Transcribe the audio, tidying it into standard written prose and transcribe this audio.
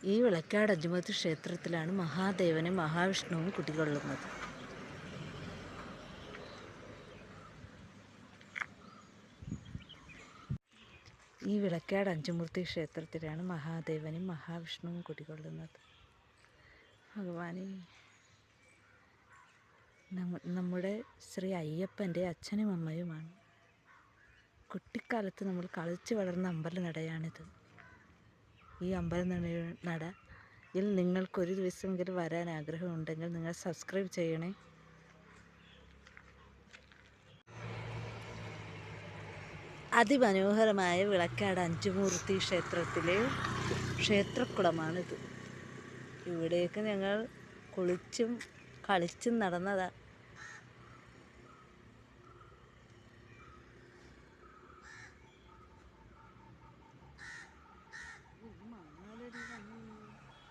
ഈ വിളക്കാട് അഞ്ചുമൂർത്തി ക്ഷേത്രത്തിലാണ് മഹാദേവനും മഹാവിഷ്ണുവും കുടികൊള്ളുന്നത്. ഈ വിളക്കാട് അഞ്ചുമൂർത്തി ക്ഷേത്രത്തിലാണ് മഹാദേവനും മഹാവിഷ്ണുവും കുടികൊള്ളുന്നത്. ഭഗവാനെ, നമ്മുടെ ശ്രീ അയ്യപ്പൻ്റെ അച്ഛനും അമ്മയുമാണ്. കുട്ടിക്കാലത്ത് നമ്മൾ കളിച്ചു വളർന്ന അമ്പലനടയാണിത്. ഈ അമ്പലനടയിൽ നിങ്ങൾക്കൊരു ദിവസമെങ്കിലും വരാൻ ആഗ്രഹമുണ്ടെങ്കിൽ നിങ്ങൾ സബ്സ്ക്രൈബ് ചെയ്യണേ. അതിമനോഹരമായ വിളക്കാട് അഞ്ചുമൂർത്തി ക്ഷേത്രത്തിലെ ക്ഷേത്രക്കുളമാണിത്. ഇവിടേക്ക് ഞങ്ങൾ കുളിച്ചും കളിച്ചും നടന്നതാണ്.